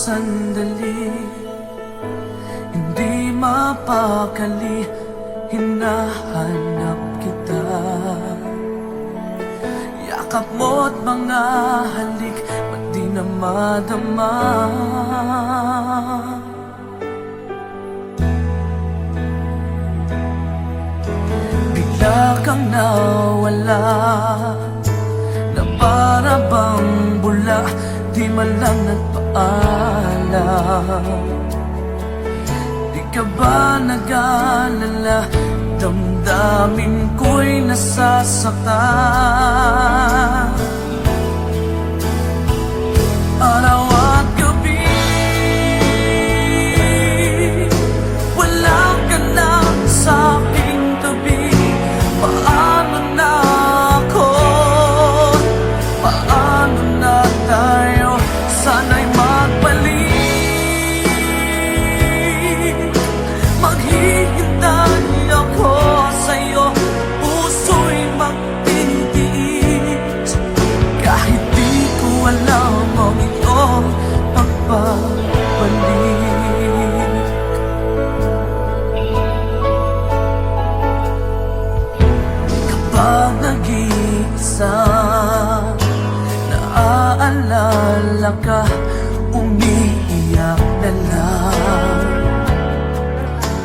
sandali, hindi mapakali, hinahanap kita. Yakap mo't mga halik, ba't di na madama? Bigla kang nawala, na para bang bula, di man lang nagpaalam. Di ka ba nag-alala, damdamin ko'y nasasaktan. Araw at gabi, wala ka na sa aking tabi. Paano na ako? Paano na tayo? Sana'y magbalik. Maghihintay ako sa'yo, puso'y magtitiis. Kahit di ko alam ang iyong pagbabalik. Kapag nag-iisa, naaalala ka, umiiyak na lang.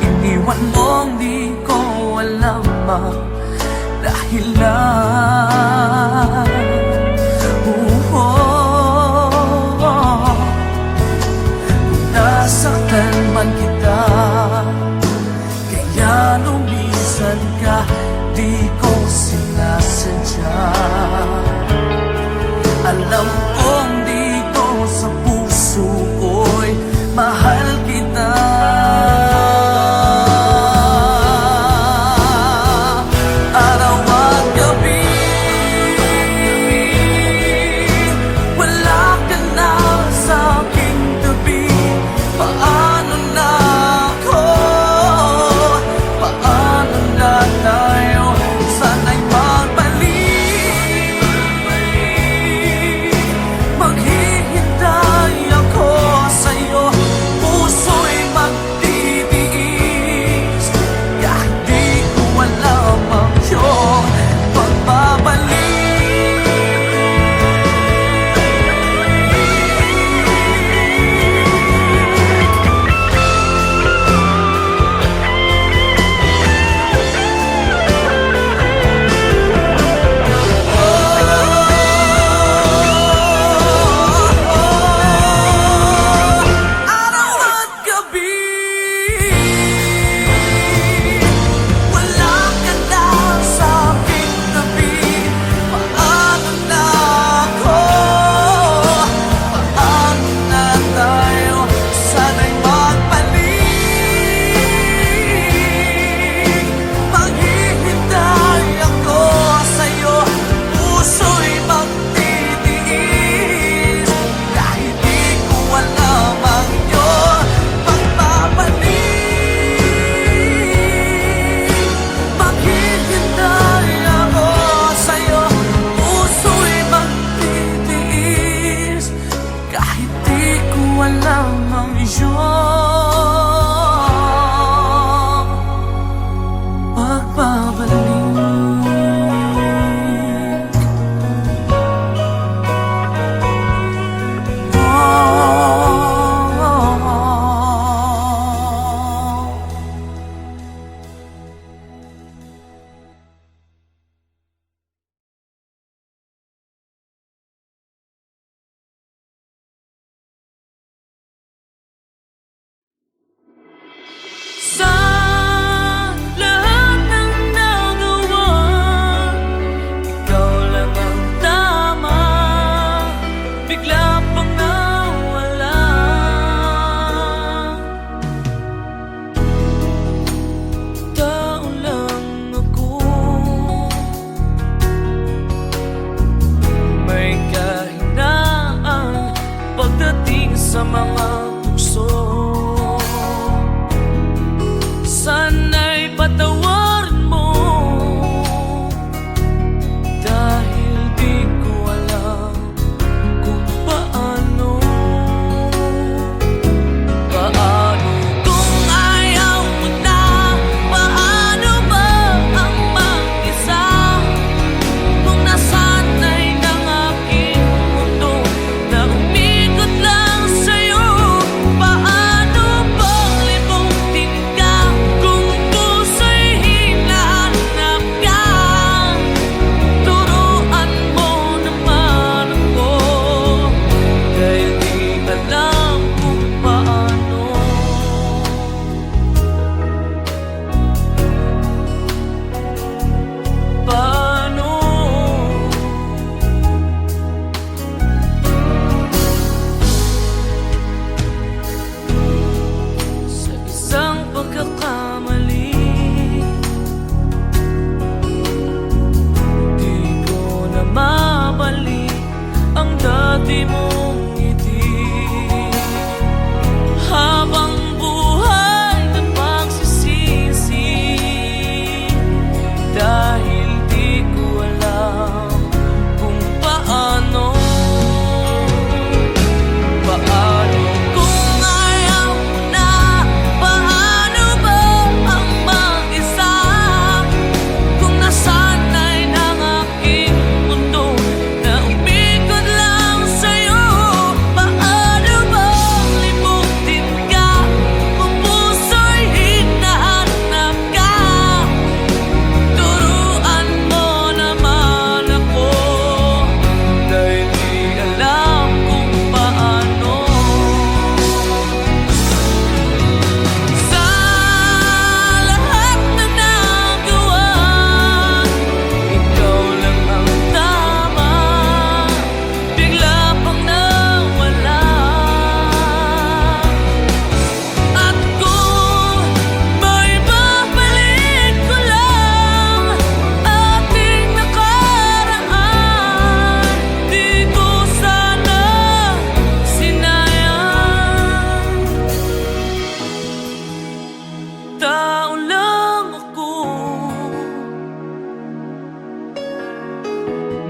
Iniwan mong di ko alam ang dahilan. Kung nasaktan man kita, kaya lumisan ka, di ko sinasadya. Alam kong dito sa puso ko'y mahal kita. Araw at gabi, wala ka na sa aking tabi. Paano na ako? Paano na tayo? Sana'y magbalik.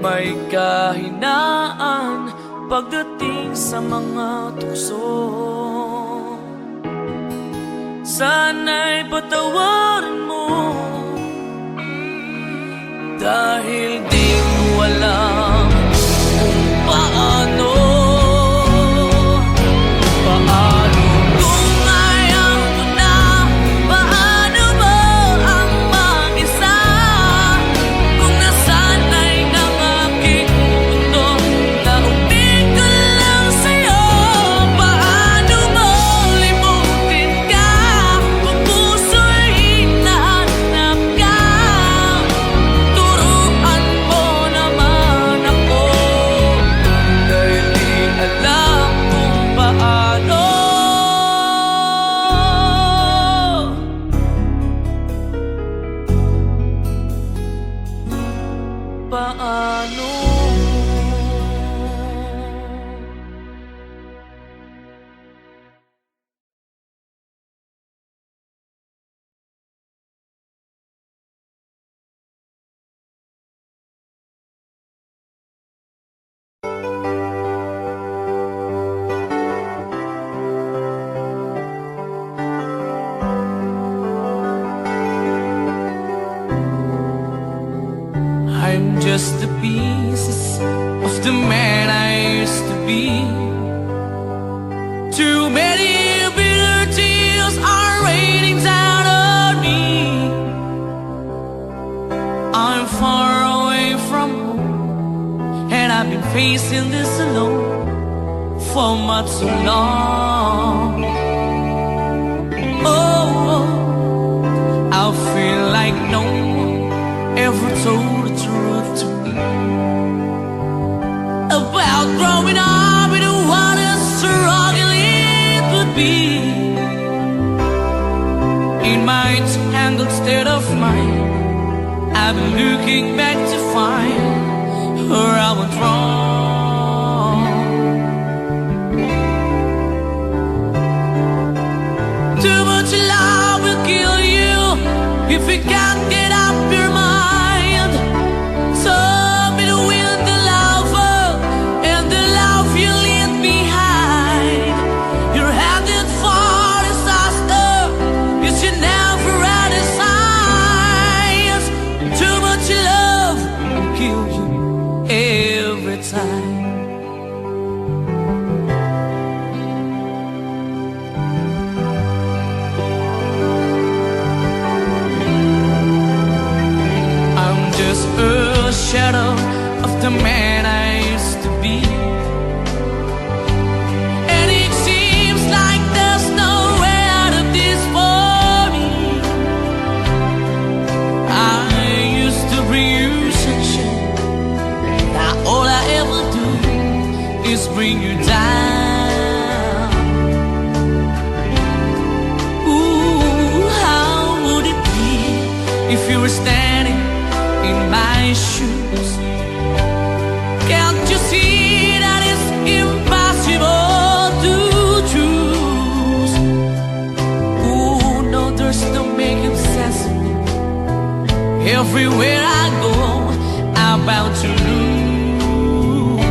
may kahinaan pagdating sa mga tukso. Sana'y patawarin mo, dahil di ko alam kung paano. Kung ayaw mo na, paano mo ang mag-isa? Kung nasanay ng aking mundo na umig ko lang sa'yo, paano mo limutin ka? Kung puso'y hinahanap ka, turuan mo naman ako, dahil di alam kung paano. Paano? I'm just the pieces of the man I used to be. Too many bitter tears are raining down on me. I'm far away from home, and I've been facing this alone for much too long. Oh, I feel like no one ever told the truth to me about growing up in what a struggle it would be. In my tangled state of mind, I've been looking back to find where I went wrong. Too much love will kill you if you can't get up your mind. Shadow of the man I used to be, and it seems like there's no way out of this for me. I used to bring you sunshine, now all I ever do is bring you down. Ooh, how would it be if you were standing in my shoes? Can't you see that it's impossible to choose? Ooh, no, there's no making sense of me. Everywhere I go, I'm about to lose.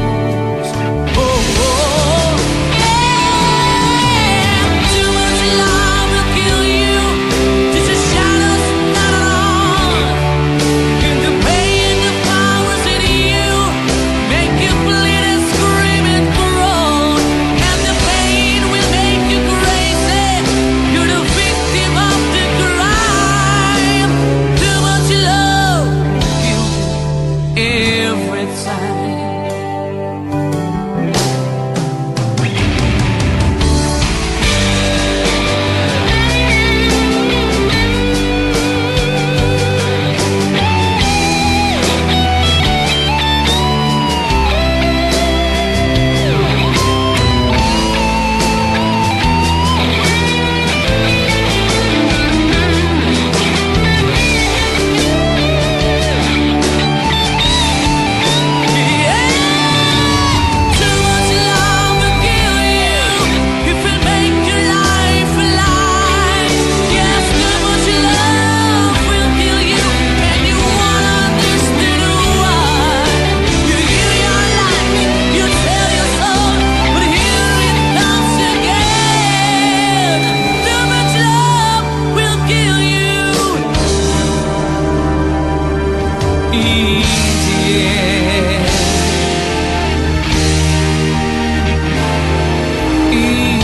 Oh, oh, yeah. Too much love will kill you. Just a shadow's not on. And the pain, the powers in you make you bleed and scream and groan. And the pain will make you crazy. You're the victim of the crime. Too much love kills you every time. in the end. In the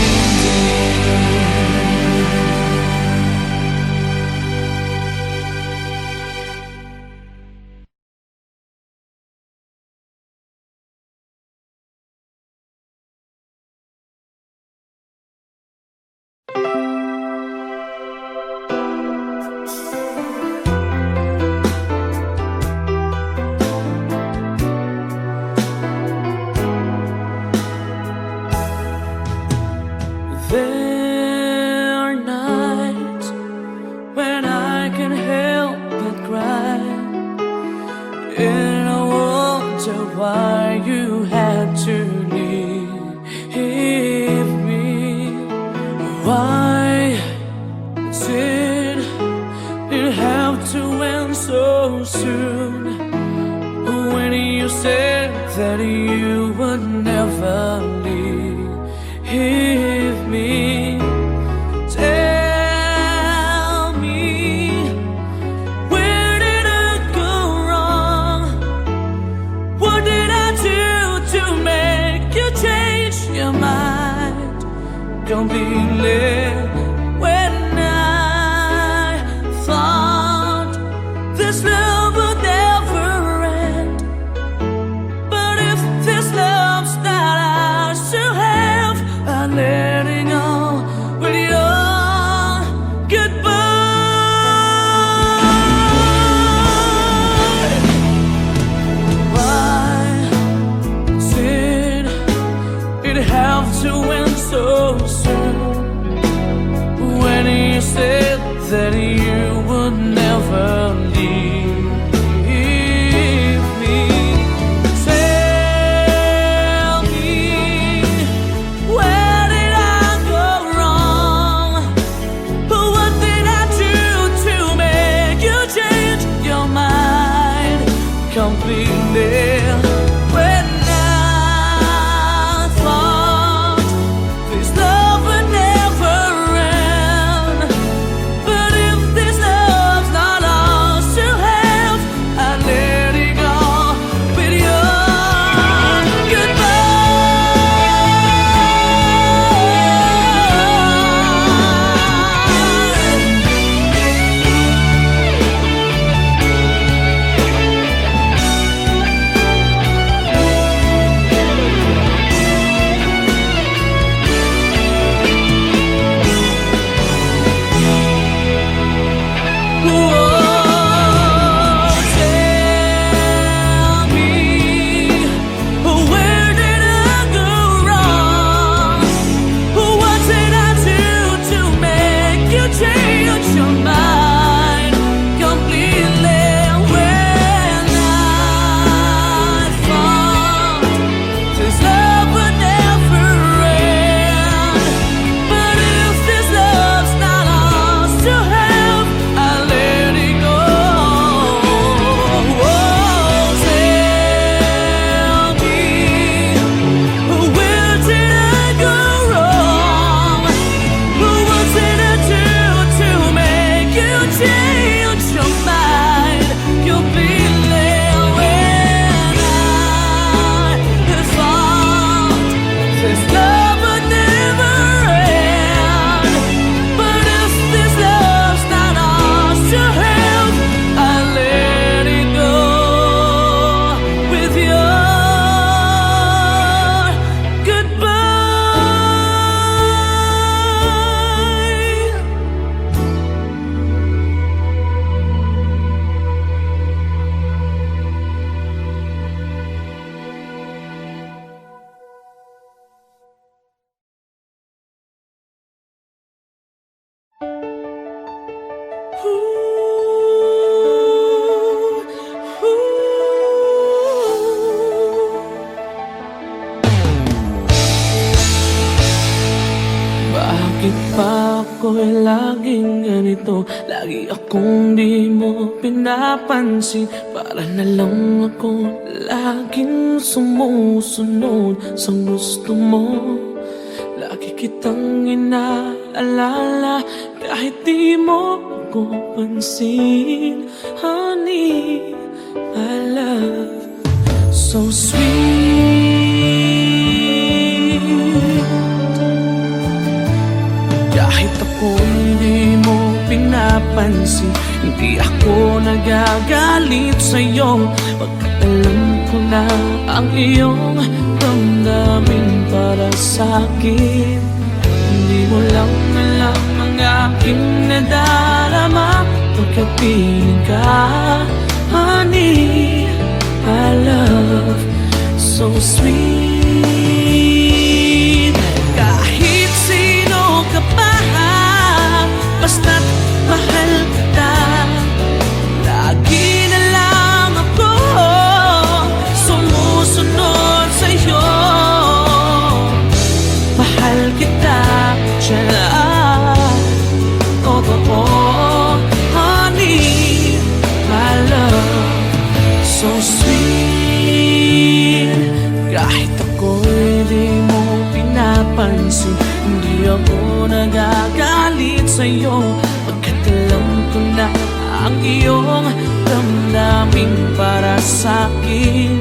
There are nights when I can help but cry, and I wonder why you had to leave me. Why did it have to end so soon? When you said that you would never leave me, tell me, where did I go wrong? What did I do to make you change your mind completely? When I thought this love would never end, but if this love's not ours to have, I'm letting go with your goodbye. Why did it have to end so soon? When you said that you would never leave me, tell me, where did I go wrong? What did I do to make you change your mind completely? When I thought this love would never end, but if this love's not ours to have, I let it go with your goodbye. Tell me, where did I go wrong? What did I do to make you change your mind completely? When I thought this love would never end, but if this love's not ours to have, I let it go. Oh, tell me, where did I go wrong? What did I do to make you change your mind completely? When I thought this love would never end, but if this love's not ours to have, I let it go with your Bakit pa ako'y laging ganito? Lagi akong di mo pinapansin. Para na lang ako laging sumusunod sa gusto mo. Lagi kitang inaalala kahit di mo ako pansin. Honey, so sweet. Kahit ako'y di mo pinapansin, hindi ako nagagalit sa'yo, pagkat alam ko na ang iyong damdamin para sa'kin. Hindi mo lang alam ang aking nadarama pagkat piling ka, honey. My love, so sweet. Kahit sino ka pa, basta't mahal kita. Lagi na lang ako sumusunod sa'yo. Mahal kita, tiyan, totoo, honey. My love, so sweet. Kahit ako'y di mo pinapansin, hindi ako nagagalit sa'yo, pagkat alam ko na ang iyong damdamin para sa'kin.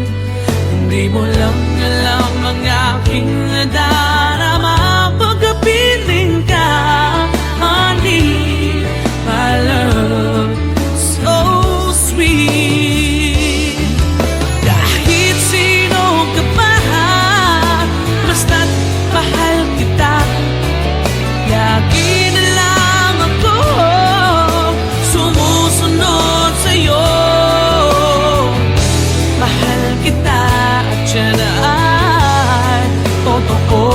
Hindi mo lang alam ang aking nadarama pagkapiling ka, honey. My love, so sweet. Kahit sino ka pa, basta't mahal kita. Lagi na lang ako sumusunod sa'yo. Mahal kita at siya na ay totoo,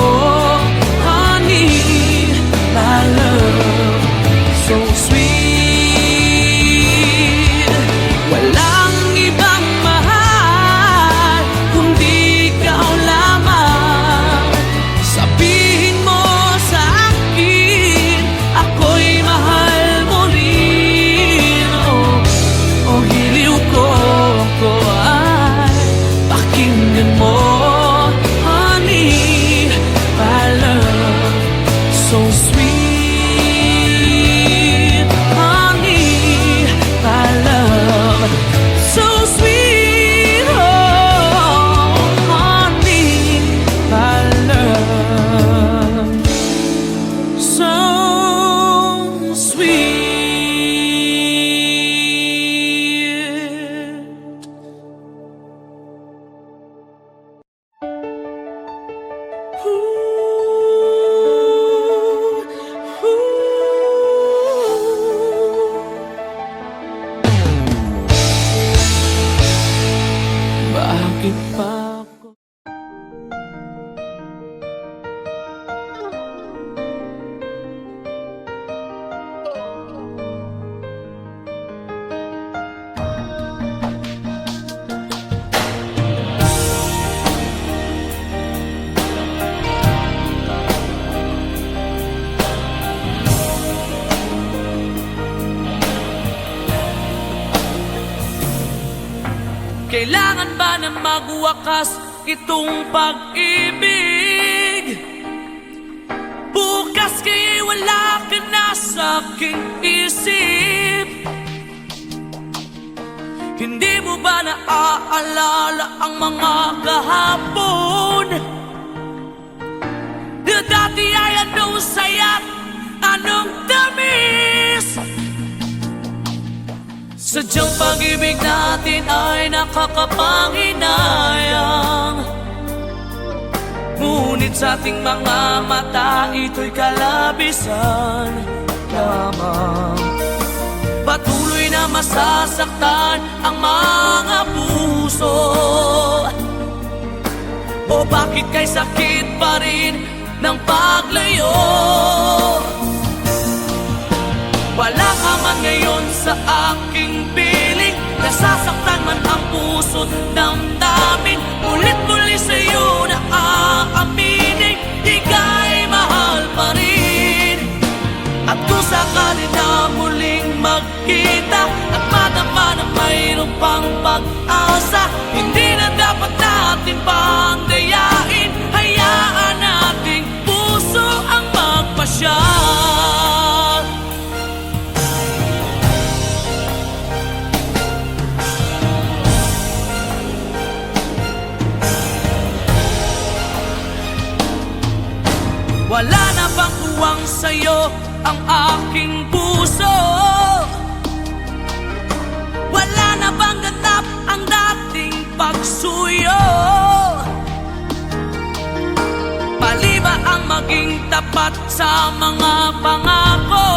honey. My love, so sweet. Walang ibang mahal kundi ikaw lamang. Sabihin mo sa akin, ako'y mahal mo rin. Oh, hiliw ko, ako ay pakinggan mo, honey. My love, so sweet, honey. My love, so sweet, oh, honey. My love, so sweet. Bakit pa ako? Kailangan ba na magwakas itong pag-ibig? Bukas kay wala ka na sa aking isip. Hindi mo ba naaalala ang mga kahapon? Na dati ay anong saya't anong tamis. Sadyang pag-ibig natin ay nakakapanghinayang, ngunit sa ating mga mata ito'y kalabisan lamang. Patuloy na masasaktan ang mga puso. O bakit kay sakit pa rin ng paglayo? Wala ka man ngayon sa aking piling, nasasaktan man ang puso't damdamin. Ulit-muli sa'yo na aaminin, ika'y mahal pa rin. At kung sakali na muling magkita at madama na mayroong pang pag-asa, hindi na dapat natin pang dayain. Hayaan nating puso ang magpasya. ang aking puso. Wala na bang ganap ang dating pagsuyo? Mali ba ang maging tapat sa mga pangako?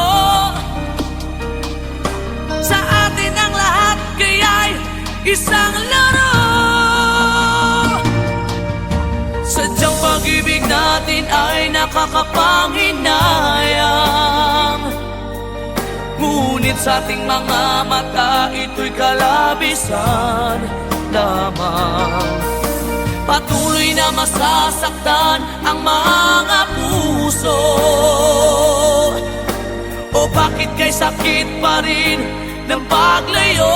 Sa atin ang lahat kaya'y isang laro. Sadyang pag-ibig natin ay nakakapanghinayang, ngunit sa ating mga mata ito'y kalabisan lamang. Patuloy na masasaktan ang mga puso. O bakit kay sakit pa rin ng paglayo?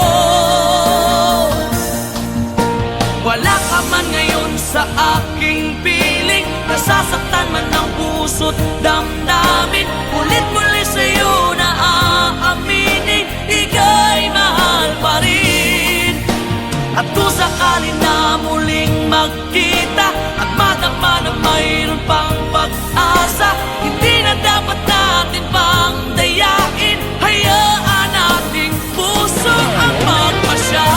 Wala ka man ngayon sa aking piling, nasasaktan man ng puso't damdamin. Ulit muli sa'yo na aaminin, ika'y mahal pa rin. At kung sakali na muling magkita at madama na mayroon pang pag-asa, hindi na dapat natin pang dayain. Hayaan nating puso ang magpasya.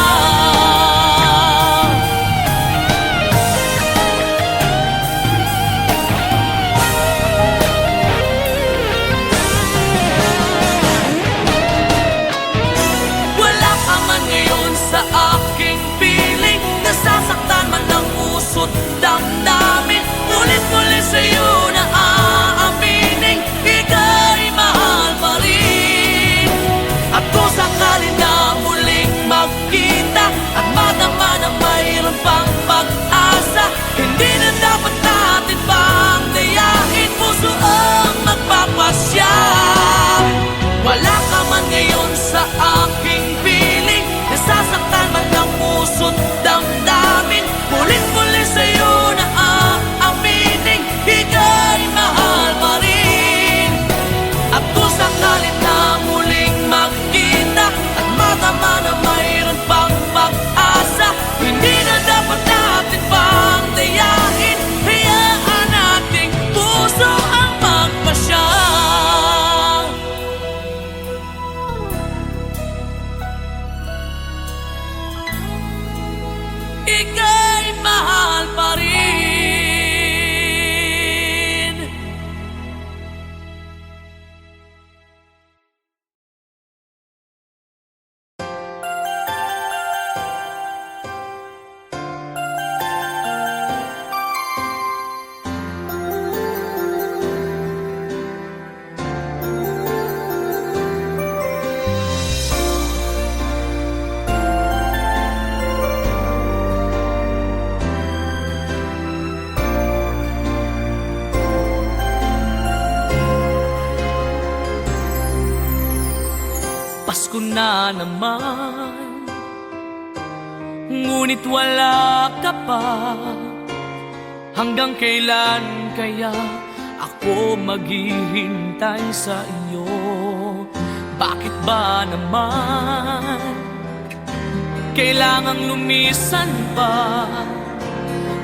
Wala ka man ngayon sa aking piling, nasasaktan man ng puso't damdamin. Ulit-muli sa'yo na aaminin, ika'y mahal pa rin. At kung sakali na muling magkita at madama na mayroon pang pag-asa, hindi na dapat natin pang dayain. Puso ang magpapasya. Wala ka man ngayon sa aking piling, nasasaktan man ng puso't damdamin. Ulit-muli sa'yo na aaminin, ika'y mahal pa rin. At kung sakalit na muling magkita at madama na mayroon pang pag-asa, hindi na dapat natin pang dayain. Hayaan nating puso ang magpasya. Ika'y mahal pa rin. Pasko na naman, ngunit wala ka pa. Hanggang kailan kaya ako maghihintay sa iyo? Bakit ba naman kailangang lumisan pa?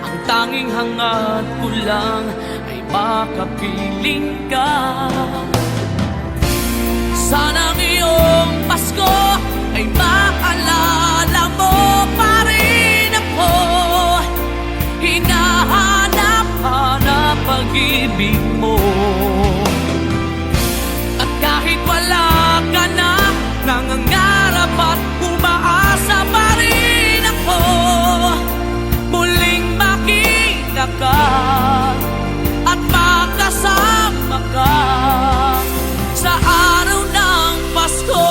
Ang tanging hangad ko lang ay makapiling ka. Sana ngayong Pasko ay maalala mo pa rin ako. Hinahanap-hanap pag-ibig mo. At kahit wala ka na, nangangarap at umaasa pa rin ako. Muling makita ka at makasama ka sa araw ng Pasko.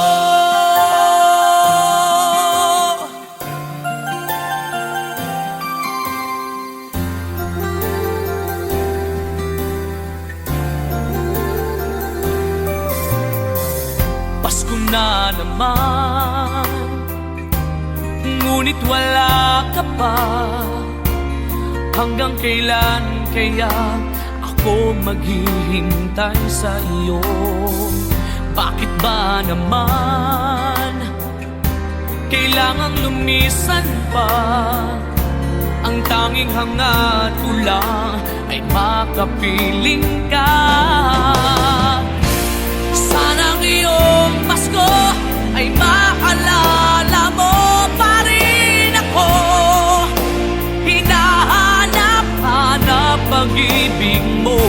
Pasko na naman, ngunit wala ka pa. Hanggang kailan kaya ako maghihintay sa iyo? Bakit ba naman kailangang lumisan pa? Ang tanging hangad ko lang ay makapiling ka. Sana ngayong Pasko ay maalala mo pa rin ako. Hinahanap-hanap pag-ibig mo.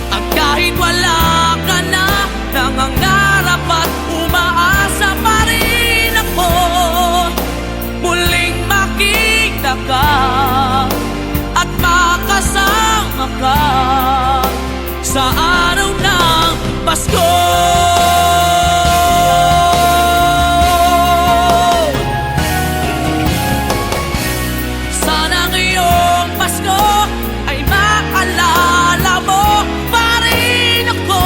At kahit wala ka na, nangangarap at umaasa pa rin ako. Muling makita ka at makasama ka sa araw ng Pasko. Sana ngayong Pasko ay maalala mo pa rin ako.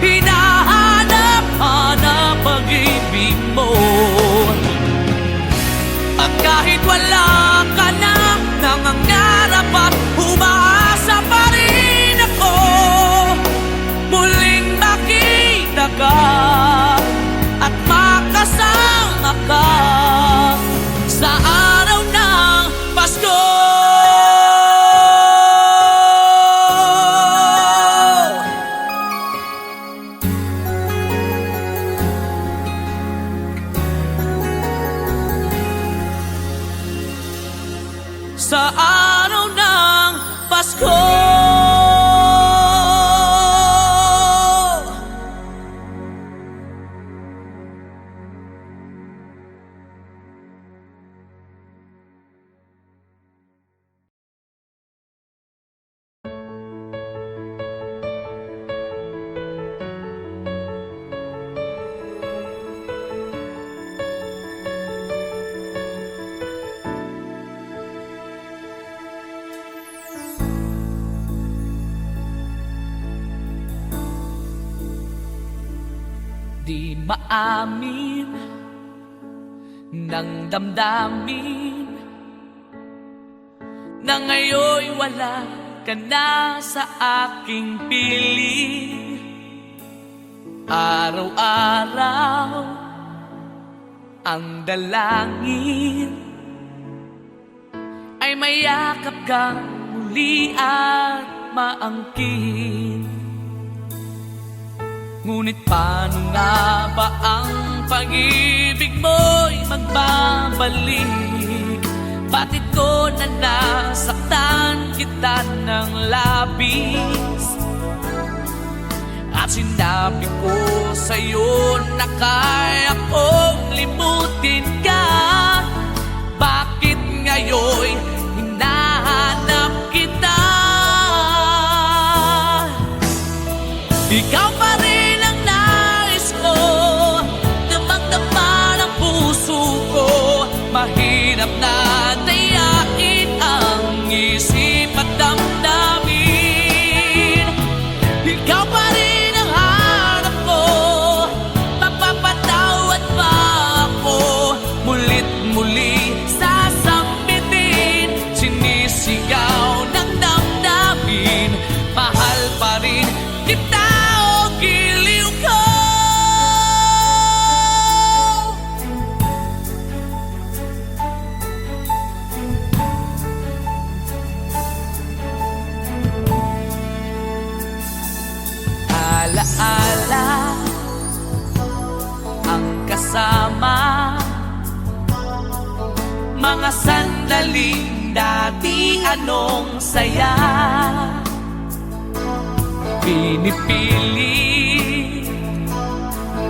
Hinahanap-hanap pag-ibig mo. At kahit wala ka na, nangangarap at umaasa pa rin ako. Muling makita ka at makasama ka sa araw ng Pasko. Sa araw ng Pasko. Di maamin ng damdamin na ngayon'y wala ka na sa aking piling. Araw-araw ang dalangin ay mayakap kang muli at maangkin. Ngunit paano nga ba ang pag-ibig mo'y magbabalik? Bakit ko na nasaktan kita ng labis? At sinabi ko sa'yo na kaya kong limutin ka. Bakit ngayon'y hinahanap kita? Ikaw pa rin ang nais ko, damang-dama ng puso ko. Mahirap na dayain ang isip at damdamin. Ikaw pa rin ang hanap ko, mapapatawad ba ako? Mulit muli sasambitin, sinisigaw ng damdamin. Mahal pa rin kita. Alaala ang kasama, mga sandaling dati anong saya. Pinipili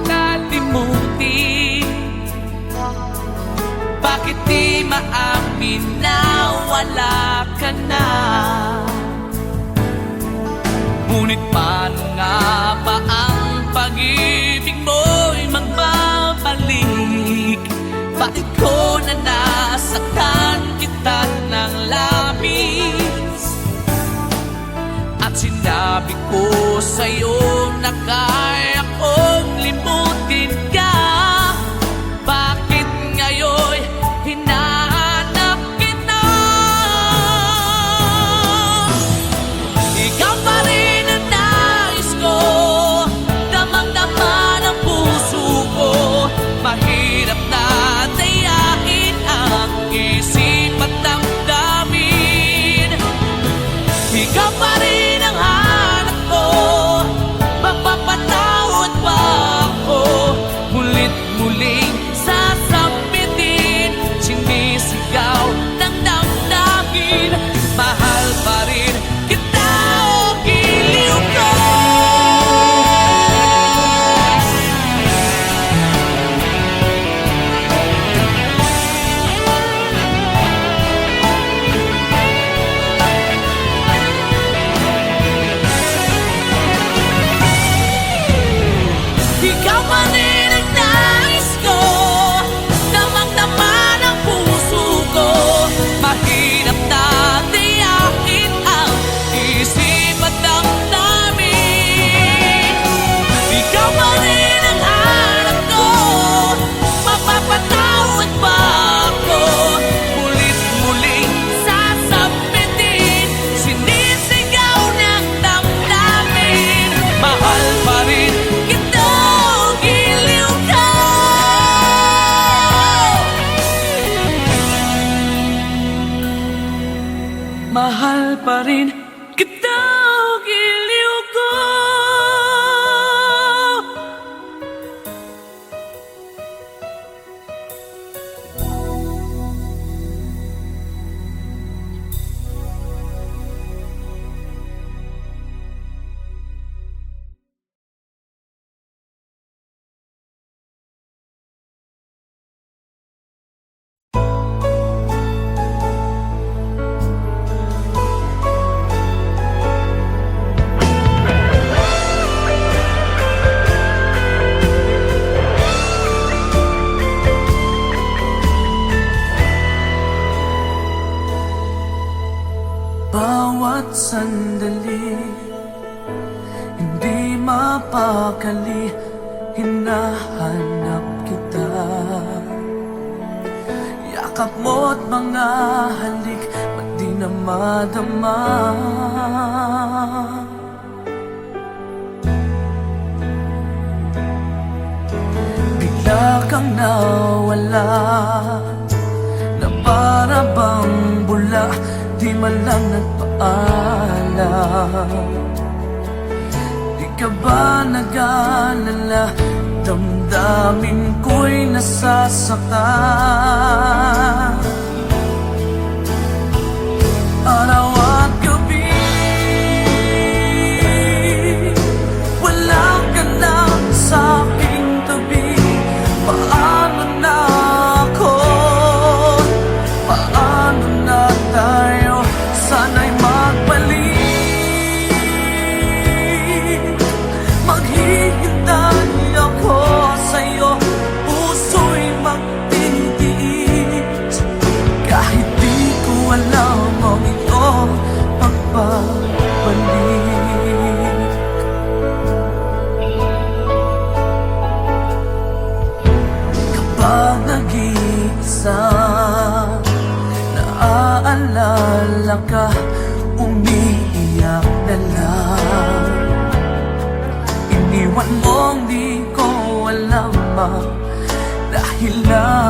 kalimutin, bakit di maamin na wala ka na? Ngunit paano nga ba ang pag-ibig mo'y magbabalik? Bakit ko na nasaktan kita ng labis? At sinabi ko sa'yo na kaya kong limutin ka. Bakit ngayon'y hinahanap kita? Ikaw pa rin ang nais ko, damang-dama ng puso ko. Mahirap na dayain ang isip at damdamin. Ikaw pa rin ang hanap ko, pa rin kita giliw ko. Bawat sandali, hindi mapakali, hinahanap kita. Yakap mo't mga halik, ba't di na madama? Bigla kang nawala, na para bang bula, di man lang nagpaalam. Di ka ba nag-alala, damdamin ko'y nasasaktan. Araw at gabi, wala ka na sa aking tabi. Paano na ako? Paano na tayo? Sana'y magbalik. Maghihintay ako sa'yo, puso'y magtitiis. Kahit di ko alam ang iyong pagbabalik. Kapag nag-iisa, naaalala ka, umiiyak na lang. Iniwan mong di ko alam ang dahilan.